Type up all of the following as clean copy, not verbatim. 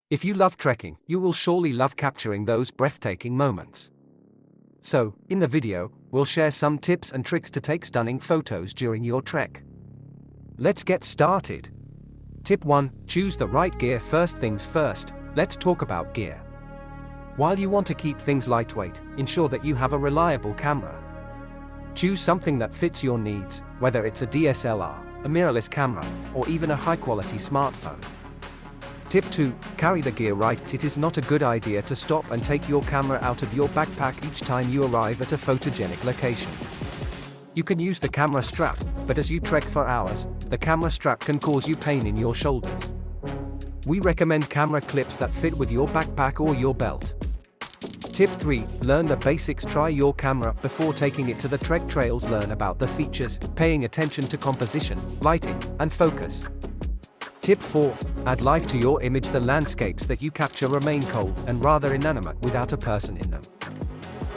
If you love trekking, you will surely love capturing those breathtaking moments. So, in the video, we'll share some tips and tricks to take stunning photos during your trek. Let's get started. Tip 1. Choose the right gear. First things first, let's talk about gear. While you want to keep things lightweight, ensure that you have a reliable camera. Choose something that fits your needs, whether it's a DSLR, a mirrorless camera, or even a high-quality smartphone. Tip 2. Carry the gear right. It is not a good idea to stop and take your camera out of your backpack each time you arrive at a photogenic location. You can use the camera strap, but as you trek for hours, the camera strap can cause you pain in your shoulders. We recommend camera clips that fit with your backpack or your belt. Tip 3. Learn the basics. Try your camera before taking it to the trek trails. Learn about the features, paying attention to composition, lighting, and focus. Tip 4. Add life to your image. The landscapes that you capture remain cold and rather inanimate without a person in them.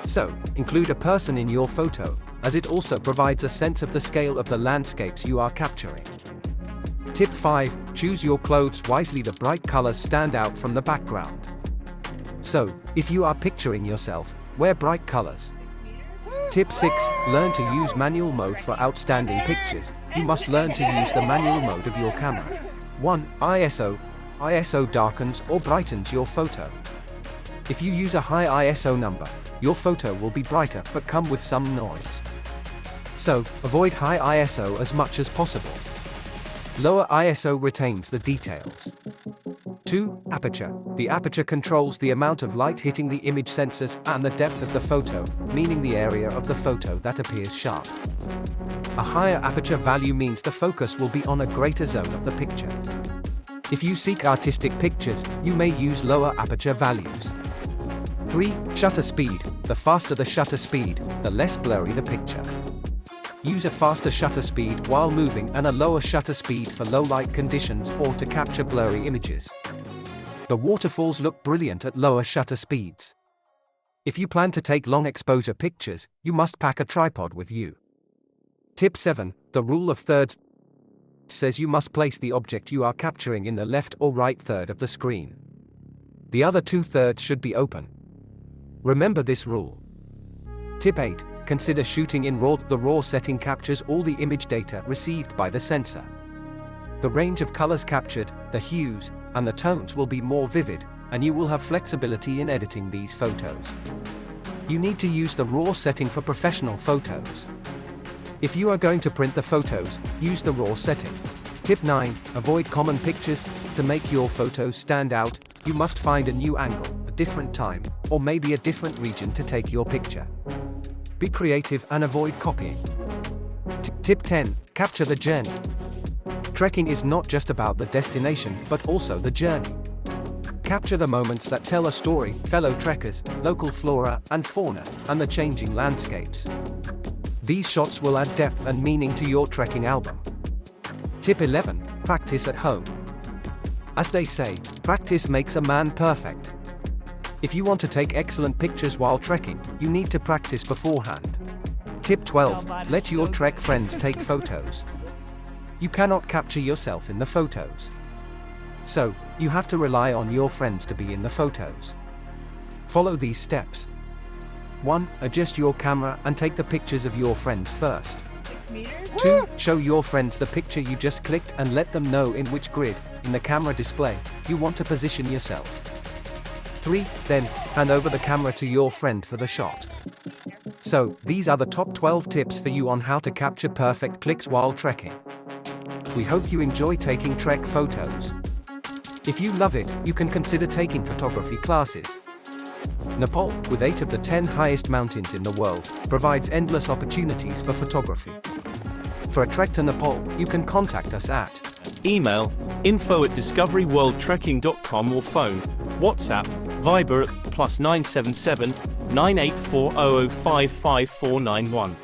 So, include a person in your photo, as it also provides a sense of the scale of the landscapes you are capturing. Tip 5. Choose your clothes wisely. The bright colors stand out from the background. So, if you are picturing yourself, wear bright colors. Tip 6. Learn to use manual mode for outstanding pictures. You must learn to use the manual mode of your camera. 1. ISO. ISO darkens or brightens your photo. If you use a high ISO number, your photo will be brighter but come with some noise. So, avoid high ISO as much as possible. Lower ISO retains the details. 2. Aperture. The aperture controls the amount of light hitting the image sensors and the depth of the photo, meaning the area of the photo that appears sharp. A higher aperture value means the focus will be on a greater zone of the picture. If you seek artistic pictures, you may use lower aperture values. 3. Shutter speed. The faster the shutter speed, the less blurry the picture. Use a faster shutter speed while moving and a lower shutter speed for low light conditions or to capture blurry images. The waterfalls look brilliant at lower shutter speeds. If you plan to take long exposure pictures, you must pack a tripod with you. Tip 7. The rule of thirds says you must place the object you are capturing in the left or right third of the screen. The other 2/3 should be open. Remember this rule. Tip 8. Consider shooting in RAW. The RAW setting captures all the image data received by the sensor. The range of colors captured, the hues, and the tones will be more vivid, and you will have flexibility in editing these photos. You need to use the RAW setting for professional photos. If you are going to print the photos, use the RAW setting. Tip 9. Avoid common pictures. To make your photos stand out, you must find a new angle, a different time, or maybe a different region to take your picture. Be creative and avoid copying. Tip 10. Capture the journey. Trekking is not just about the destination, but also the journey. Capture the moments that tell a story, fellow trekkers, local flora and fauna, and the changing landscapes. These shots will add depth and meaning to your trekking album. Tip 11. Practice at home. As they say, practice makes a man perfect. If you want to take excellent pictures while trekking, you need to practice beforehand. Tip 12. Let your trek friends take photos. You cannot capture yourself in the photos. So, you have to rely on your friends to be in the photos. Follow these steps. 1. Adjust your camera and take the pictures of your friends first. 2. Show your friends the picture you just clicked and let them know in which grid, in the camera display, you want to position yourself. 3. Then, hand over the camera to your friend for the shot. So, these are the top 12 tips for you on how to capture perfect clicks while trekking. We hope you enjoy taking trek photos. If you love it, you can consider taking photography classes. Nepal, with 8 of the 10 highest mountains in the world, provides endless opportunities for photography. For a trek to Nepal, you can contact us at email info@discoveryworldtrekking.com or phone, WhatsApp, Viber at +977 984 0055491.